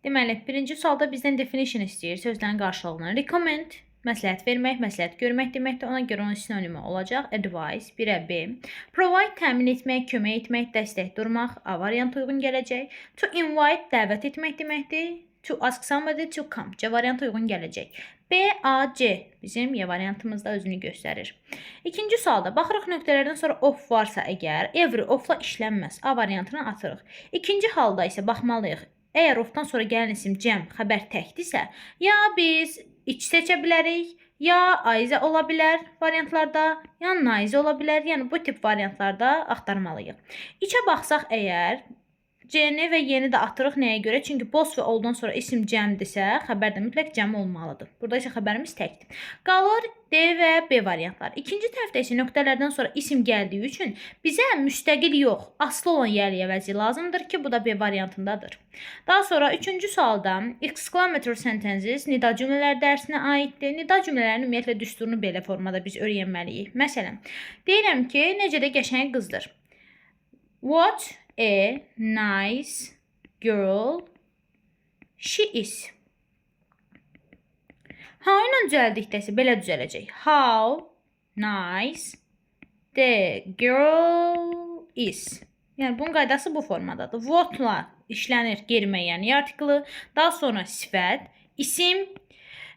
Deməli, birinci sualda bizdən definition istəyir, sözlərin qarşılığını. Recommend, məsləhət vermək, məsləhət görmək deməkdir. Ona görə onun sinonimi olacaq. Advice, 1-ə B. Provide, təmin etmək, kömək etmək, dəstək durmaq. A variantı uyğun gələcək. To invite, dəvət etmək deməkdir. To ask somebody to come. C variantı uyğun gələcək. B, A, C bizim Y variantımızda özünü göstərir. İkinci sualda baxırıq nöqtələrdən sonra of varsa əgər, every ofla işlənməz. A variantını atırıq. İkinci halda isə baxmalıyıq. Əgər ofdan sonra gələn isim cəm, xəbər təkdirsə, ya biz iç seçə bilərik, ya aizə ola bilər variantlarda, ya naizə ola bilər. Yəni bu tip variantlarda axtarmalıyıq. İçə baxsaq əgər, C-ni və Y-ni də atırıq nəyə görə? Çünki both və oldan sonra isim cəmdirsə, xəbər də mütləq cəm olmalıdır. Burada isə xəbərimiz təkdir. Qalır D və B variantlar. İkinci tərəfdə isə nöqtələrdən sonra isim gəldiyi üçün bizə müstəqil yox, aslı olan yerli əvəzi lazımdır ki, bu da B variantındadır. Daha sonra üçüncü sualda exclamatory sentences nida cümlələr dərsinə aiddir. Nida cümlələrin ümumiyyətlə düsturunu belə formada biz öyrənməliyik. Məsələn, deyirəm ki, necə də qəşəng qızdır. What a nice girl she is. How ilə düzəldikdə isə belə düzələcək. How nice the girl is. Yəni bunun qaydası bu formadadır. What-la işlənir geri-müəyyən artiklı, daha sonra sifət, isim,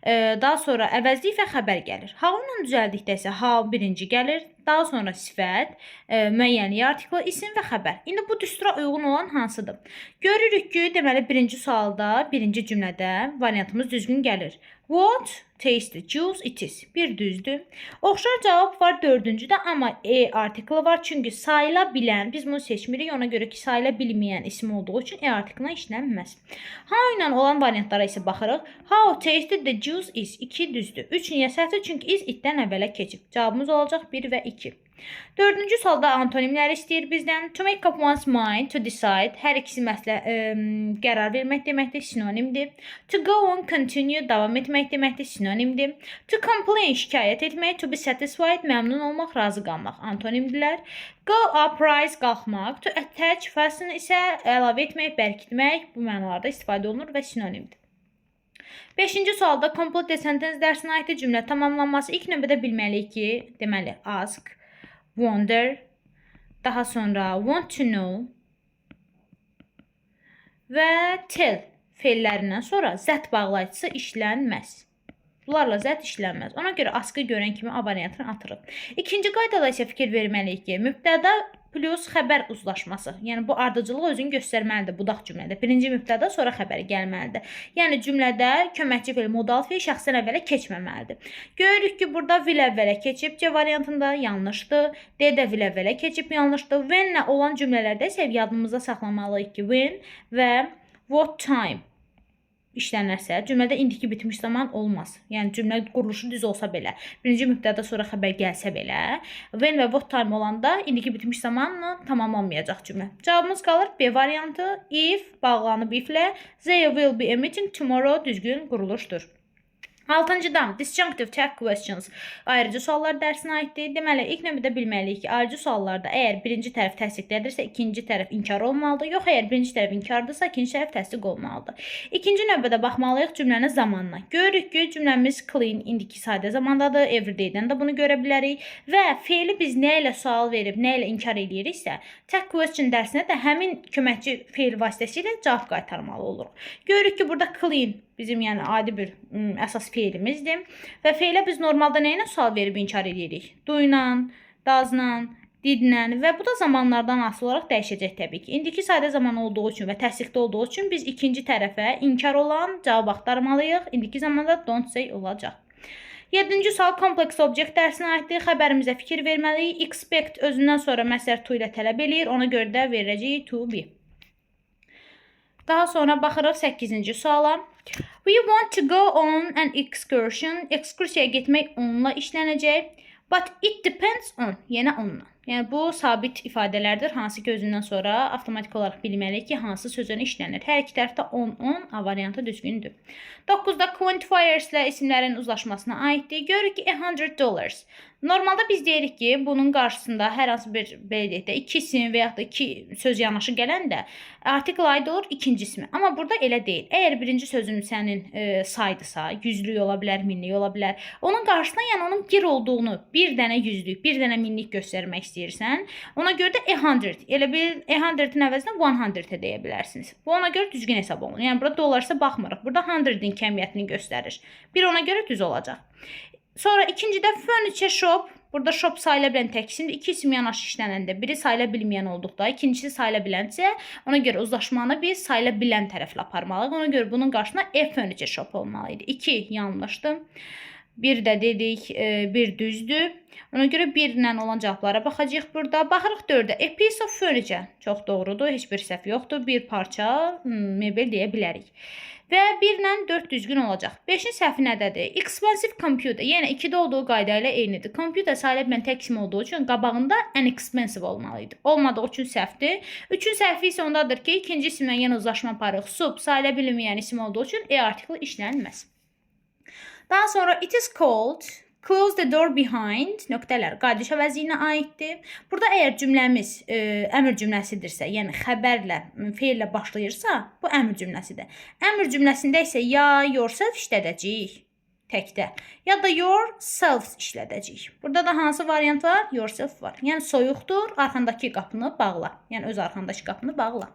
daha sonra əvəzlik və xəbər gəlir. How ilə düzəldikdə isə how birinci gəlir, daha sonra sifət, müəyyən artiklı, isim və xəbər. İndi bu düstura uyğun olan hansıdır? Görürük ki, deməli birinci sualda, birinci cümlədə variantımız düzgün gəlir. What tasty juice it is. Bir düzdür. Oxşar cavab var dördüncüdə, amma artiklı var. Çünki sayıla bilən, biz bunu seçmirik. Ona görə ki, sayıla bilməyən isim olduğu üçün artiklına işlənməz. How ilə olan variantlara isə baxırıq. How tasty the juice is. 2 düzdür. 3 niyə səhvdir? Çünki is itdən əvvələ keçib. Cavabımız olacaq 1 və 2. Dördüncü sualda antonimləri istəyir bizdən. To make up one's mind, to decide. Hər ikisi qərar vermək deməkdir, sinonimdir. To go on, continue, davam etmək deməkdir, sinonimdir. To complain, şikayət etmək. To be satisfied, məmnun olmaq, razı qalmaq, antonimdirlər. Go up, rise, qalxmaq. To attach, fasten isə əlavə etmək, bərkitmək. Bu mənalarda istifadə olunur və sinonimdir. 5-ci sualda complete sentence dərsinə aiddir cümlə tamamlanması. İlk növbədə bilməliyik ki, deməli ask, wonder, daha sonra want to know və tell feillərindən sonra zət bağlayıcısı işlənməz. Bunlarla zət işlənməz. Ona görə askı görən kimi A variantını atırıq. İkinci qaydada isə fikir verməliyik ki, mübtəda plus xəbər uzlaşması. Yəni bu ardıcılıq özünü göstərməlidir budaq cümlədə. Birinci mübtəda, sonra xəbəri gəlməlidir. Yəni cümlədə köməkçi feil, modal feil şəxsdən əvvələ keçməməlidir. Görürük ki, burada will əvvələ keçib, C variantında yanlışdır. D də will əvvələ keçib, yanlışdır. When-lə olan cümlələrdə isə yadımızda saxlamalıyıq ki, when və what time işlənərsə, cümlədə indiki bitmiş zaman olmaz. Yəni cümlə quruluşu düz olsa belə, birinci mübtəda sonra xəbər gəlsə belə, when və what time olanda indiki bitmiş zamanla tamamlanmayacaq cümlə. Cavabımız qalır B variantı. If bağlanıb if-lə, they will be a meeting tomorrow düzgün quruluşdur. 6-cıdan disjunctive tag questions ayrıcı suallar dərsinə aiddir. Deməli, ilk növbədə bilməliyik ki, ayrıcı suallarda əgər birinci tərəf təsdiqlədirsə, ikinci tərəf inkar olmalıdır. Yox, əgər birinci tərəf inkardırsa, ikinci tərəf təsdiq olmalıdır. İkinci növbədə baxmalıyıq cümlənin zamanına. Görürük ki, cümləmiz clean, indiki sadə zamandadır. Everyday'dən də bunu görə bilərik. Və feili biz nə ilə sual verib, nə ilə inkar ediriksə, tag question dərsinə də həmin köməkçi feil vasitəsilə cavab qaytarmalı oluruq. Görürük ki, burada clean bizim yəni adi bir əsas feilimizdir. Və feilə biz normalda nə ilə sual verib inkar edirik? Do ilə, does-la, did-lə və bu da zamanlardan asılı olaraq dəyişəcək təbii ki. İndiki sadə zaman olduğu üçün və təsdiqdə olduğu üçün biz ikinci tərəfə inkar olan cavab axtarmalıyıq. İndiki zamanda don't say olacaq. 7-ci sual complex object dərsinə aiddir. Xəbərimizə fikir verməliyik. Expect özündən sonra məsəl to ilə tələb eləyir. Ona görə də verəcəyik to be. Daha sonra baxırıq 8-ci suala. We want to go on an excursion. Ekskursiyaya getmək onunla işlənəcək. But it depends on. Yenə onunla. Yəni bu sabit ifadələrdir. Hansı ki özündən sonra avtomatik olaraq bilməliyik ki, hansı sözünə işlənir. Hər iki tərəfdə on, A variantı düzgündür. 9-da quantifiers ilə isimlərin uzlaşmasına aiddir. Görürük ki, $100. Normalda biz deyirik ki, bunun qarşısında hər hansı bir belə deyək də, iki isim və yaxud da iki söz yanaşı gələndə artikel aid olur ikinci ismi. Amma burada elə deyil. Əgər birinci sözün sənin saydısa, yüzlük ola bilər, minlik ola bilər. Onun qarşısına, yəni onun bir olduğunu, bir dənə yüzlük, bir dənə minlik göstərmək istəyirsən, ona görə də 100. Elə bil 100-in əvəzinə 100 deyə bilərsiniz. Bu ona görə düzgün hesab olunur. Yəni burada dollarsa baxmırıq. Burada 100-in kəmiyyətini göstərir. Bir ona görə düz olacaq. Sonra ikincidə furniture shop. Burada shop sayıla bilən tək isimdir. İki isim yanaşı işlənəndə biri sayıla bilməyən olduqda, ikincisi sayıla bilənsə, ona görə uzlaşmanı biz sayıla bilən tərəflə aparmalıyıq. Ona görə bunun qarşısına furniture shop olmalı idi. 2 yanlışdı. Bir də dedik, bir düzdür. Ona görə birlə olan cavablara baxacağıq burada. Baxırıq 4-ə. A piece of furniture. Çox doğrudur. Heç bir səhv yoxdur. Bir parça mebel deyə bilərik. Və 1 ilə 4 düzgün olacaq. 5-in səhvi nədədir? Expensive computer. Yəni 2-də olduğu qayda ilə eynidir. Computer sayıla bilən tək isim olduğu üçün qabağında inexpensive olmalı idi. Olmadığı üçün səhvdir. 3-ün səhvi isə ondadır ki, ikinci isimlə yenə uzlaşma aparıq. Sub sayıla bilməyən isim olduğu üçün artikli işlənilməz. Daha sonra it is called close the door behind nöqtələr qayda əvəzliyinə aiddir. Burada əgər cümləmiz əmr cümləsidirsə, yəni xəbərlə, feillə başlayırsa, bu əmr cümləsidir. Əmr cümləsində isə ya yourself işlədəcəyik təkdə, ya da yourselves işlədəcəyik. Burada da hansı variant var? Yourself var. Yəni soyuqdur, arxandakı qapını bağla. Yəni öz arxandakı qapını bağla.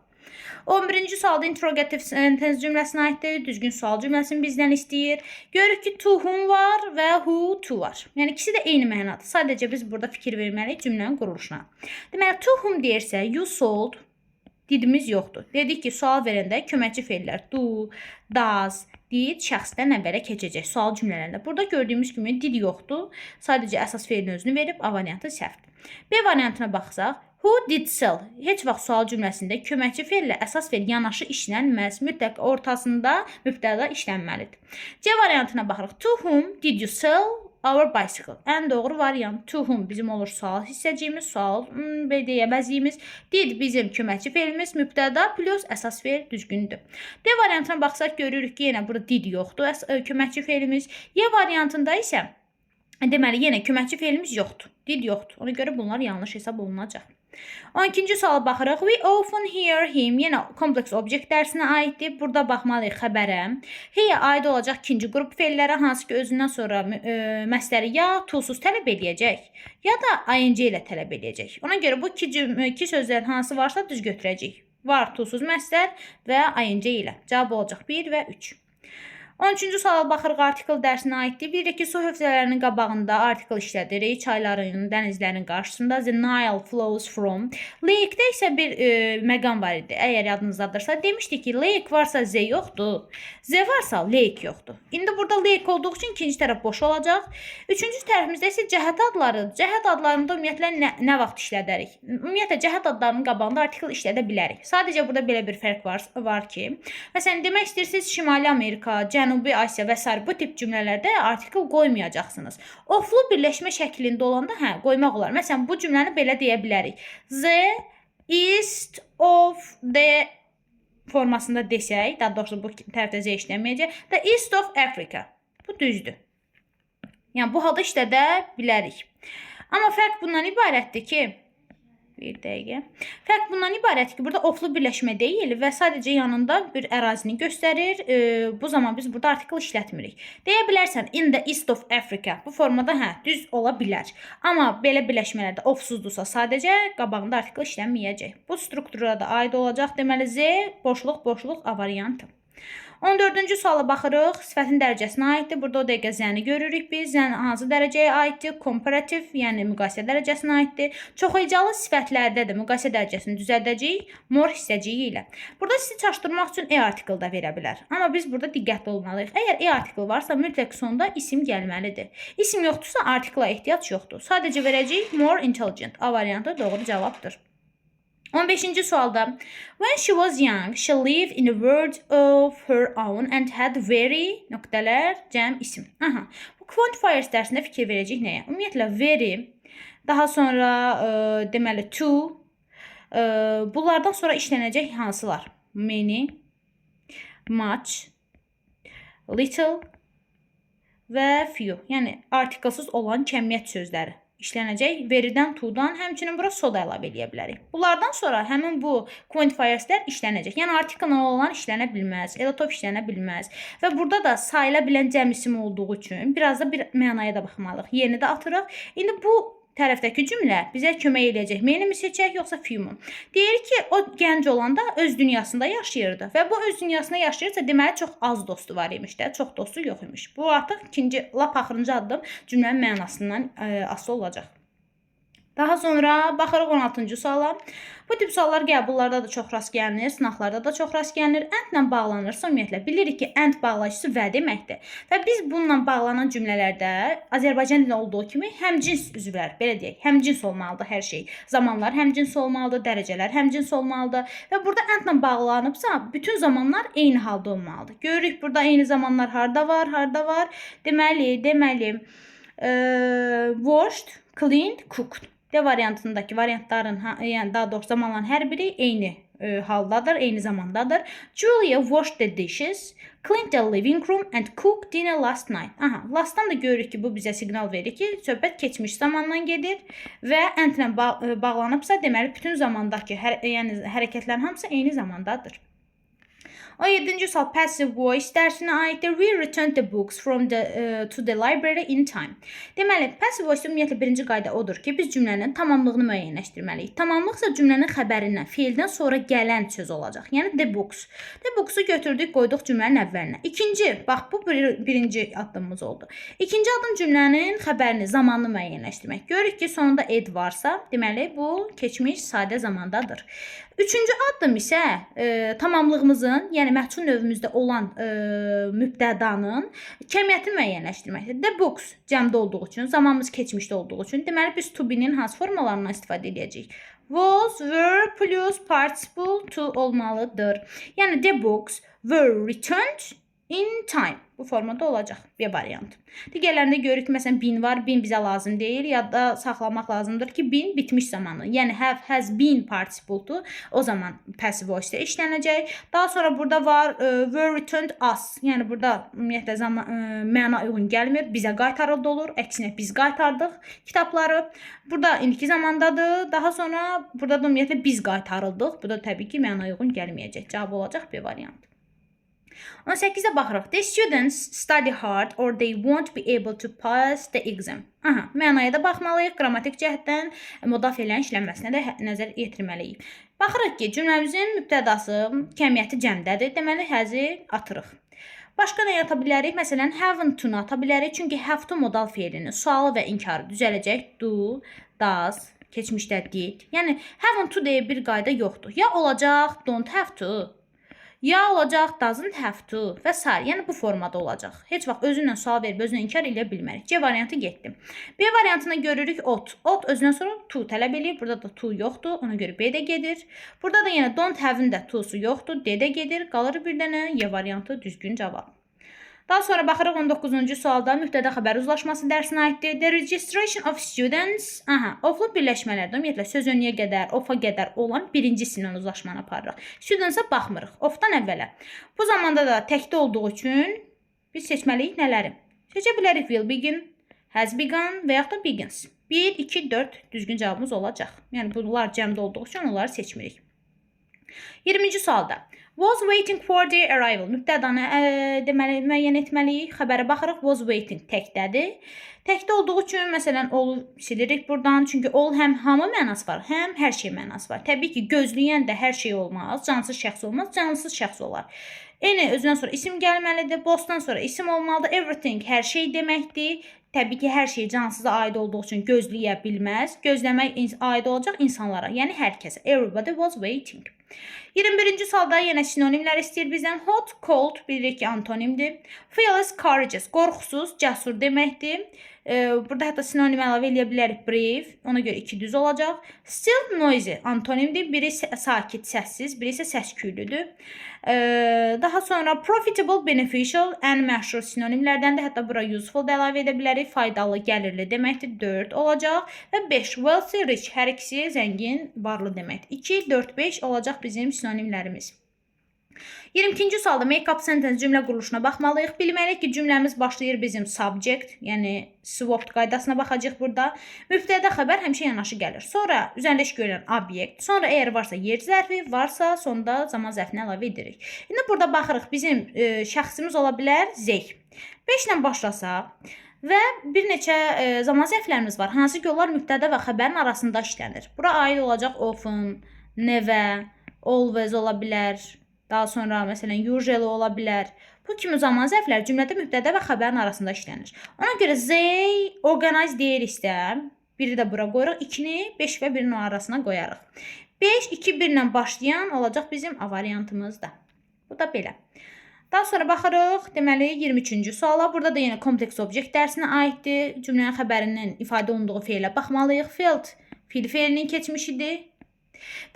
11-ci sualda interrogative sentence cümləsinə aiddir. Düzgün sual cümləsini bizdən istəyir. Görürük ki, to whom var və who to var. Yəni ikisi də eyni mənadır. Sadəcə biz burada fikir verməliyik cümlənin quruluşuna. Deməli, to whom deyirsə, you sold, didimiz yoxdur. Dedik ki, sual verəndə köməkçi feillər do, does, did şəxsdən əvvələ keçəcək sual cümlələrində. Burada gördüyümüz kimi did yoxdur. Sadəcə əsas feilin özünü verib, A variantı səhvdir. B variantına baxsaq, who did sell? Heç vaxt sual cümləsində köməkçi feillə əsas feil yanaşı işlənməz. Mütləq ortasında mübtəda işlənməlidir. C variantına baxırıq. To whom did you sell our bicycle? Ən doğru variant to whom bizim olur sual hissəciyimiz, sual əvəzliyimiz. Did bizim köməkçi feilimiz, mübtəda plus əsas feil düzgündür. D variantına baxsaq görürük ki, yenə burada did yoxdur, köməkçi feilimiz. Y variantında isə deməli yenə köməkçi feilimiz yoxdur. Did yoxdur. Ona görə bunlar yanlış hesab olunacaq. 12-ci suala baxırıq. We often hear him. Yenə kompleks obyekt dərsinə aiddir. Burada baxmalıyıq xəbərə. Heyə aid olacaq ikinci qrup feillərə, hansı ki özündən sonra məsdəri ya to-suz tələb eləyəcək, ya da ing ilə tələb eləyəcək. Ona görə bu iki sözlərin hansı varsa düz götürəcəyik. Var to-suz məsdər və ing ilə. Cavab olacaq 1 və 3. 13-cü suala baxırıq, artikel dərsinə aiddir. Bilirik ki, su hövzələrinin qabağında artikel işlədirik. Çayların, dənizlərin qarşısında the Nile flows from. Lake-də isə bir məqam var idi. Əgər yadınızdadırsa, demişdik ki, lake varsa z yoxdur. Z varsa lake yoxdur. İndi burada lake olduğu üçün ikinci tərəf boş olacaq. Üçüncü tərəfimizdə isə cəhət adlarıdır. Cəhət adlarında ümumiyyətlə nə vaxt işlədərik? Ümumiyyətlə, cəhət adlarının qabağında artikel işlədə bilərik. Sadəcə burada belə bir fərq var ki, məsələn, demək istəyirsiniz Şimali Amerika, Cənubi Asiya və s. bu tip cümlələrdə artikel qoymayacaqsınız. Oflu birləşmə şəklində olanda qoymaq olar. Məsələn, bu cümləni belə deyə bilərik. The east of the formasında desək, daha doğrusu bu tərəfdə z işləməyəcək. The east of Africa. Bu düzdür. Yəni, bu halda işlədə bilərik. Amma fərq bundan ibarətdir ki, bir dəqiqə. Fərq bundan ibarətdir ki, burada oflu birləşmə deyil və sadəcə yanında bir ərazini göstərir. Bu zaman biz burada artikel işlətmirik. Deyə bilərsən, in the east of Africa. Bu formada düz ola bilər. Amma belə birləşmələrdə ofsuzdursa sadəcə qabağında artikel işlənməyəcək. Bu struktura da aid olacaq. Deməli, Z, boşluq, A variantı. 14-cü suala baxırıq. Sifətin dərəcəsinə aiddir. Burada o dəqiqə zəni görürük biz. Zən hansı dərəcəyə aiddir? Komparativ, yəni müqayisə dərəcəsinə aiddir. Çoxheycalı sifətlərdə də müqayisə dərəcəsini düzəldəcəyik mor hissəciyi ilə. Burada sizi çaşdırmaq üçün artikel da verə bilər. Amma biz burada diqqətli olmalıyıq. Əgər artikel varsa mütləq sonda isim gəlməlidir. İsim yoxdursa artikla ehtiyac yoxdur. Sadəcə verəcəyik more intelligent. A variantı doğru cavabdır. 15-ci sualda when she was young, she lived in a world of her own and had very nöqtələr cəm isim. Bu quantifiers dərsində fikir verəcək nəyə? Ümumiyyətlə very, daha sonra deməli to, bunlardan sonra işlənəcək hansılar? Many, much, little, və few, yəni artiklsız olan cəmiyyət sözləri işlənəcək. Veridən to-dan, həmçinin bura so da əlavə edə bilərik. Bunlardan sonra həmin bu quantifierslər işlənəcək. Yəni artikllə olan işlənə bilməz, a lot of işlənə bilməz. Və burada da sayıla bilən cəm isim olduğu üçün biraz da bir mənaya da baxmalıyıq. Yeni də atırıq. İndi bu tərəfdəki cümlə bizə kömək eləyəcək. Meni mi seçək, yoxsa few-mu? Deyir ki, o gənc olanda öz dünyasında yaşayırdı və bu öz dünyasında yaşayırsa, deməli çox az dostu var imiş də, çox dostu yox imiş. Bu artıq ikinci, lap axırıncı addım cümlənin mənasından asılı olacaq. Daha sonra baxırıq 16-cı suala. Bu tip suallar qəbullarda da çox rast gəlinir, sınaqlarda da çox rast gəlinir. And-lə bağlanırsa ümumiyyətlə bilirik ki, and bağlayıcısı və deməkdir. Və biz bununla bağlanan cümlələrdə Azərbaycan dilində olduğu kimi həmcins üzvlər, belə deyək, həmcins olmalıdır hər şey. Zamanlar həmcins olmalıdır, dərəcələr həmcins olmalıdır və burada and-lə bağlanıbsa bütün zamanlar eyni halda olmalıdır. Görürük burada eyni zamanlar harda var, harda var. Deməli, washed, cleaned, cooked. D variantındakı variantların, yəni daha doğrusu zamanların hər biri eyni haldadır, eyni zamandadır. Julia washed the dishes, cleaned the living room and cooked dinner last night. Aha, lastdan da görürük ki, bu bizə siqnal verir ki, söhbət keçmiş zamandan gedir və and-lə bağlanıbsa, deməli bütün zamandakı, yəni hərəkətlərin hamısı eyni zamandadır. 17-ci sual passive voice dərsinə aiddir. We returned the books to the library in time. Deməli, passive voice ümumiyyətlə birinci qayda odur ki, biz cümlənin tamamlığını müəyyənləşdirməliyik. Tamamlıqsa cümlənin xəbərindən, feildən sonra gələn söz olacaq. Yəni the books. The books-u götürdük, qoyduq cümlənin əvvəlinə. İkinci, bax bu birinci addımımız oldu. İkinci addım cümlənin xəbərini, zamanını müəyyənləşdirmək. Görürük ki, sonunda ed varsa, deməli bu keçmiş sadə zamandadır. Üçüncü addım isə tamamlığımızın, yəni məhsul növümüzdə olan mübtədanın kəmiyyətini müəyyənləşdirməkdir. The books cəmdə olduğu üçün, zamanımız keçmişdə olduğu üçün, deməli biz to be-nin hansı formalarından istifadə edəcəyik? Was, were plus participle to olmalıdır. Yəni the books were returned in time. Bu formada olacaq bir variant. Digərlərində görürük ki, məsələn, been var, been bizə lazım deyil, yadda saxlamaq lazımdır ki, been bitmiş zamanı. Yəni have, has been participle-du, o zaman passive voice-də işlənəcək. Daha sonra burada var were returned us. Yəni burada ümumiyyətlə məna uyğun gəlmir, bizə qaytarıldı olur, əksinə biz qaytardıq kitabları. Burada indiki zamandadır. Daha sonra burada da ümumiyyətlə biz qaytarıldıq. Bu da təbii ki, məna uyğun gəlməyəcək. Cavab olacaq bir variant. 18-ə baxırıq. The students study hard or they won't be able to pass the exam. Aha, mənaya da baxmalıyıq. Qrammatik cəhətdən müdafiələrin işlənməsinə də nəzər yetirməliyik. Baxırıq ki, cümləmizin mübtədası kəmiyyəti cəmdədir. Deməli, həzi atırıq. Başqa nə ata bilərik? Məsələn, haven't to-nu ata bilərik. Çünki have to modal feilini, sualı və inkarı düzələcək. Do, does, keçmişdə did. Yəni, haven't to deyə bir qayda yoxdur. Ya olacaq, don't have to. Ya olacaq, doesn't have to və s. Yəni bu formada olacaq. Heç vaxt özündən sual verib, özünə inkar edə bilmərik. C variantı getdi. B variantına görürük ot. Ot özündən sonra to tələb edir. Burada da to yoxdur. Ona görə B də gedir. Burada da yenə don't have-in də to'su yoxdur. D də gedir. Qalır bir dənə Y variantı düzgün cavab. Daha sonra baxırıq 19-cu sualda mübtəda xəbər uzlaşması dərsinə aiddir. The registration of students, oflu birləşmələrdə ümumiyyətlə söz önüyə qədər, ofa qədər olan birinci isimlə uzlaşmanı aparırıq. Students-a baxmırıq, ofdan əvvələ. Bu zamanda da təkdə olduğu üçün biz seçməliyik nələri? Seçə bilərik will begin, has begun və yaxud da begins. 1, 2, 4 düzgün cavabımız olacaq. Yəni bunlar cəmdə olduğu üçün onları seçmirik. 20-ci sualda. Was waiting for their arrival. Mübtədanı deməli müəyyən etməliyik. Xəbərə baxırıq. Was waiting təkdədir. Təkdə olduğu üçün məsələn all silirik buradan. Çünki all həm hamı mənası var, həm hər şey mənası var. Təbii ki, gözləyən də hər şey olmaz. Cansız şəxs olmaz, cansız şəxs olar. Any özündən sonra isim gəlməlidir. Was'dan sonra isim olmalıdır. Everything hər şey deməkdir. Təbii ki, hər şey cansıza aid olduğu üçün gözləyə bilməz. Gözləmək aid olacaq insanlara, yəni hər kəsə. Everybody was waiting. 21-ci sualda yenə sinonimlər istəyir bizdən. Hot, cold bilirik ki, antonimdir. Fearless, courageous, qorxusuz, cəsur deməkdir. Burada hətta sinonim əlavə edə bilərik. Brave, ona görə 2 düz olacaq. Still, noisy, antonimdir. Biri sakit, səssiz, biri isə səsküylüdür. Daha sonra profitable, beneficial, ən məşhur sinonimlərdəndir. Hətta bura useful da əlavə edə bilərik. Faydalı, gəlirli deməkdir. 4 olacaq. Və 5, wealthy, rich, hər ikisi zəngin, varlı deməkdir. 2, 4, 5 olacaq bizim sinonimlərimiz. 22-ci sualda make-up sentence cümlə quruluşuna baxmalıyıq. Bilməliyik ki, cümləmiz başlayır bizim subject, yəni swapped qaydasına baxacağıq burada. Mübtəda xəbər həmişə yanaşı gəlir. Sonra üzərində iş görülən obyekt, sonra əgər varsa yer zərfi, varsa sonda zaman zərfini əlavə edirik. İndi burada baxırıq, bizim şəxsimiz ola bilər they. 5 ilə başlasaq və bir neçə zaman zərflərimiz var. Hansı ki, onlar mübtəda və xəbərin arasında işlənir. Bura aid olacaq often, never, always ola bilər. Daha sonra məsələn usually ola bilər. Bu kimi zaman zərflər cümlədə mübtəda və xəbərin arasında işlənir. Ona görə they organize deyiriksə, biri də bura qoyuruq, 2-ni 5 və 1-in arasına qoyarıq. 5 2 1 ilə başlayan olacaq bizim A variantımızda. Bu da belə. Daha sonra baxırıq, deməli 23-cü suala. Burada da yenə kompleks obyekt dərsinə aiddir. Cümlənin xəbərinin ifadə olunduğu fe'lə baxmalıyıq. Felt fiil fe'linin keçmişidir.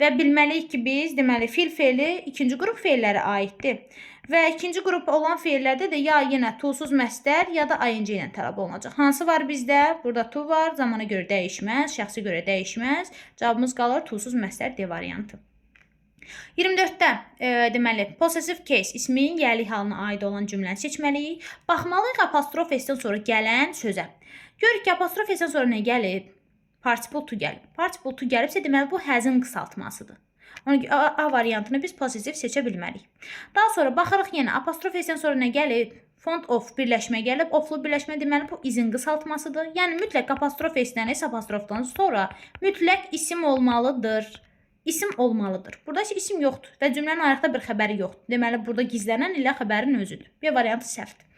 Və bilməliyik ki, biz deməli fiil fe'li ikinci qrup fe'llərə aiddir. Və ikinci qrup olan fe'llərdə də ya yenə to'suz məsdər ya da ing ilə tələb olunacaq. Hansı var bizdə? Burada to var, zamana görə dəyişməz, şəxsə görə dəyişməz. Cavabımız qalır to'suz məsdər D variantı. 24-də deməli possessive case ismin yəlik halına aid olan cümləni seçməliyik. Baxmalıyıq apostrof s-dən sonra gələn sözə. Görürük ki, apostrof s-dən sonra nə gəlib? Participle to gəlib. Participle to gəlibsə, deməli, bu həzin qısaltmasıdır. Ona görə A variantını biz pozitiv seçə bilmərik. Daha sonra baxırıq yenə, apostrof s-dən sonra nə gəlib? Font of birləşmə gəlib. Oflu birləşmə deməli, bu izin qısaltmasıdır. Yəni, mütləq apostrof s-dən, s apostrofdan sonra mütləq isim olmalıdır. İsim olmalıdır. Burada isə isim yoxdur və cümlənin ayaqda bir xəbəri yoxdur. Deməli, burada gizlənən ilə xəbərin özüdür. B variantı səhvdir.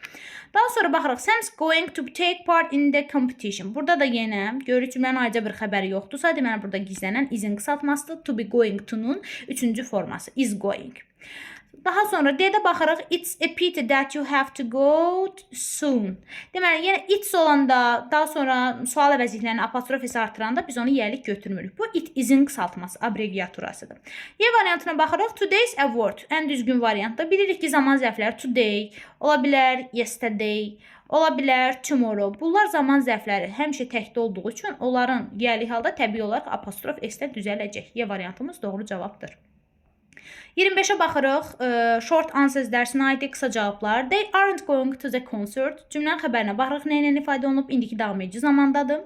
Daha sonra baxırıq, Sam's going to take part in the competition. Burada da yenə görürük cümlənin ayrıca bir xəbəri yoxdursa, deməli, burada gizlənən izin qısaltmasıdır. To be going to-nun 3-cü forması. Is going. Daha sonra D-də baxırıq, it's a pity that you have to go soon. Deməli, yenə it's olanda, daha sonra sual əvəzliklərini apostrof s artıranda biz onu yəlik götürmürük. Bu it izin qısaltması, abreviaturasıdır. Y variantına baxırıq, today's a word. Ən düzgün variantda bilirik ki, zaman zərfləri today, ola bilər yesterday, ola bilər tomorrow. Bunlar zaman zərfləri həmişə təkdə olduğu üçün onların yəlik halda təbii olaraq apostrof s-də düzələcək. Y variantımız doğru cavabdır. 25-ə baxırıq, short answers dərsinə aid qısa cavablar. They aren't going to the concert. Cümlənin xəbərinə baxırıq, nə ilə ifadə olunub, indiki davam edici zamandadır.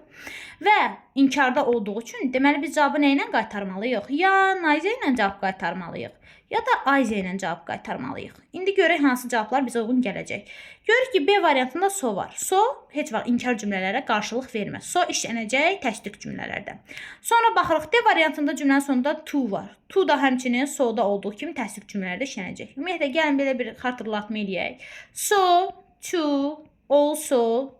Və inkarda olduğu üçün, deməli, biz cavabı nə ilə qaytarmalıyıq? Ya Nayzə ilə cavab qaytarmalıyıq, ya da Ayzə ilə cavab qaytarmalıyıq. İndi görək hansı cavablar bizə uyğun gələcək. Görürük ki, B variantında so var. So heç vaxt inkar cümlələrə qarşılıq verməz. So işlənəcək təsdiq cümlələrdə. Sonra baxırıq, D variantında cümlənin sonunda to var. To da həmçinin so-da olduğu kimi təsdiq cümlələrdə işlənəcək. Ümumiyyətlə, gəlin belə bir xatırlatma eləyək. So, to, also,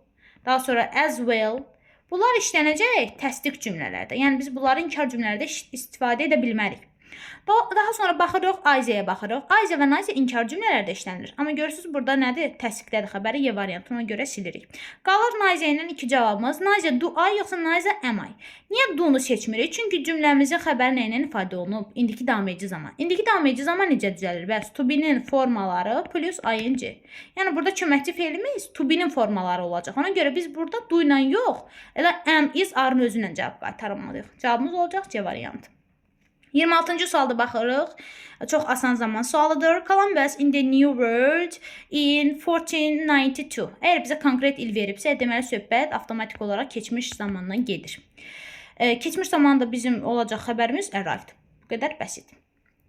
daha sonra as well. Bunlar işlənəcək təsdiq cümlələrdə. Yəni, biz bunları inkar cümlələrdə istifadə edə bilmərik. Daha sonra baxırıq, Ayzəyə baxırıq. Ayzə və Nayzə inkar cümlələrdə işlənir. Amma görürsünüz, burada nədir? Təsdiqdədir xəbəri, Y variantına görə silirik. Qalır Nayzə ilə iki cavabımız. Nayzə do I, yoxsa Nayzə am I? Niyə do-nu seçmirik? Çünki cümləmizin xəbəri nə ilə ifadə olunub? İndiki davam edici zaman. İndiki davam edici zaman necə düzəlir? Bəs to be-nin formaları plus ing. Yəni, burada köməkçi fe'limiz to be-nin formaları olacaq. Ona görə biz burada do ilə yox, elə am, is, are-ın özü ilə cavab qaytarmalıyıq. Cavabımız olacaq C variantı. 26-cı sualda baxırıq. Çox asan zaman sualıdır. Columbus in the New World in 1492. Əgər bizə konkret il veribsə, deməli söhbət avtomatik olaraq keçmiş zamandan gedir. Keçmiş zamanda bizim olacaq xəbərimiz arrived. Bu qədər bəsit.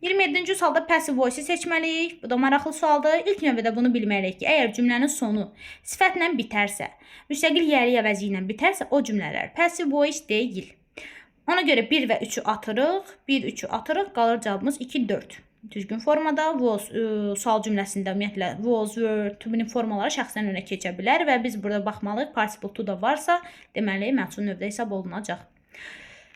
27-ci sualda passive voice seçməliyik. Bu da maraqlı sualdır. İlk növbədə bunu bilməliyik ki, əgər cümlənin sonu sifətlə bitərsə, müstəqil yəli əvəzi ilə bitərsə, o cümlələr passive voice deyil. Ona görə 1 və 3-ü atırıq, 1, 3-ü atırıq, qalır cavabımız 2, 4. Düzgün formada was sual cümləsində ümumiyyətlə was, were, to be-nin formaları şəxsən önə keçə bilər və biz burada baxmalıyıq, participle to da varsa, deməli, məchul növdə hesab olunacaq.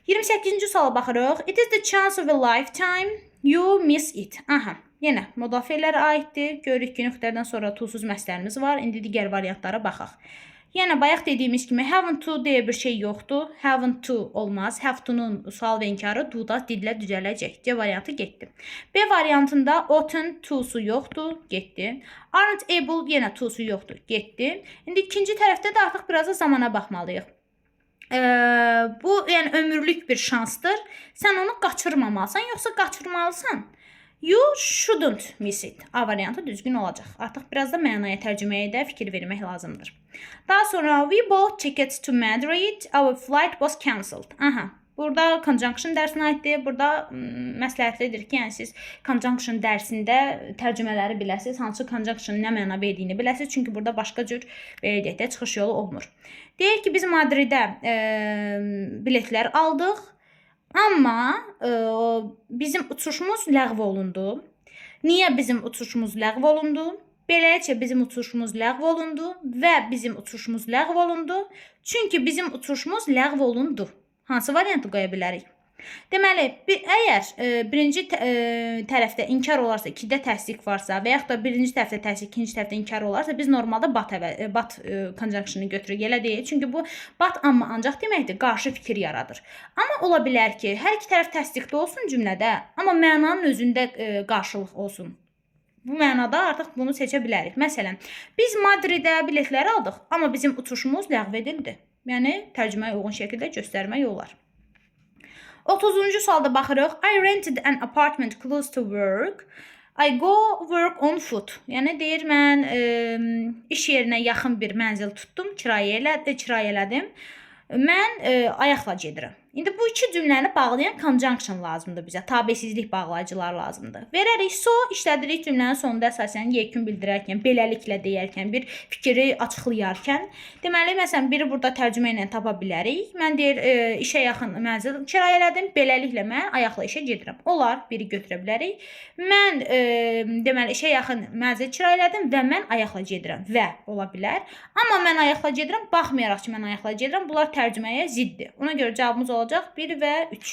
28-ci suala baxırıq. It is the chance of a lifetime, you miss it. Aha, yenə müdafiələrə aiddir. Görürük ki, nöqtədən sonra to-suz məslərimiz var. İndi digər variantlara baxaq. Yəni, bayaq dediyimiz kimi, haven't to deyə bir şey yoxdur. Haven't to olmaz. Have to-nun sual və inkarı do-da dillə düzələcək. C variantı getdi. B variantında oughtn't to-su yoxdur. Getdi. Aren't able yenə to-su yoxdur. Getdi. İndi ikinci tərəfdə də artıq biraz da zamana baxmalıyıq. Bu, yəni, ömürlük bir şansdır. Sən onu qaçırmamalısan, yoxsa qaçırmalısan. You shouldn't miss it. A variantı düzgün olacaq. Artıq biraz da mənaya tərcüməyə də fikir vermək lazımdır. Daha sonra we bought tickets to Madrid. Our flight was cancelled. Aha. Burada conjunction dərsinə aiddir. Burada məsləhətlidir ki, yəni siz conjunction dərsində tərcümələri biləsiniz. Hansı conjunction nə məna verdiyini biləsiniz. Çünki burada başqa cür belə deyək də çıxış yolu olmur. Deyək ki, biz Madridə biletlər aldıq. Amma bizim uçuşumuz ləğv olundu. Niyə bizim uçuşumuz ləğv olundu? Beləliklə bizim uçuşumuz ləğv olundu və bizim uçuşumuz ləğv olundu. Çünki bizim uçuşumuz ləğv olundu. Hansı variantı qoya bilərik? Deməli, əgər birinci tərəfdə inkar olarsa, ikidə təsdiq varsa və yaxud da birinci tərəfdə təsdiq, ikinci tərəfdə inkar olarsa, biz normalda but conjunction'ı götürürük, elə deyil. Çünki bu but amma ancaq deməkdir, qarşı fikir yaradır. Amma ola bilər ki, hər iki tərəf təsdiqdə olsun cümlədə, amma mənanın özündə qarşılıq olsun. Bu mənada artıq bunu seçə bilərik. Məsələn, biz Madridə biletləri aldıq, amma bizim uçuşumuz ləğv edildi. Yəni, tərcüməyə uyğun şəkildə göstərmək olar. 30-cu sualda baxırıq. I rented an apartment close to work. I go work on foot. Yəni deyir mən iş yerinə yaxın bir mənzil tutdum, kirayə elədim. Mən ayaqla gedirəm. İndi bu iki cümləni bağlayan conjunction lazımdır bizə. Tabesizlik bağlayıcılar lazımdır. Verərik so işlədirik cümlənin sonunda əsasən yekun bildirərkən, beləliklə deyərkən, bir fikri açıqlayarkən. Deməli, məsələn, biri burada tərcümə ilə tapa bilərik. Mən deyir, işə yaxın mənzil kirayə elədim, beləliklə mən ayaqla işə gedirəm. Olar, biri götürə bilərik. Mən, deməli, işə yaxın mənzil kirayə elədim və mən ayaqla gedirəm və ola bilər. Amma mən ayaqla gedirəm, baxmayaraq ki, mən ayaqla gedirəm, bunlar tərcüməyə ziddir. Ona görə cavabımız olacaq 1 və 3.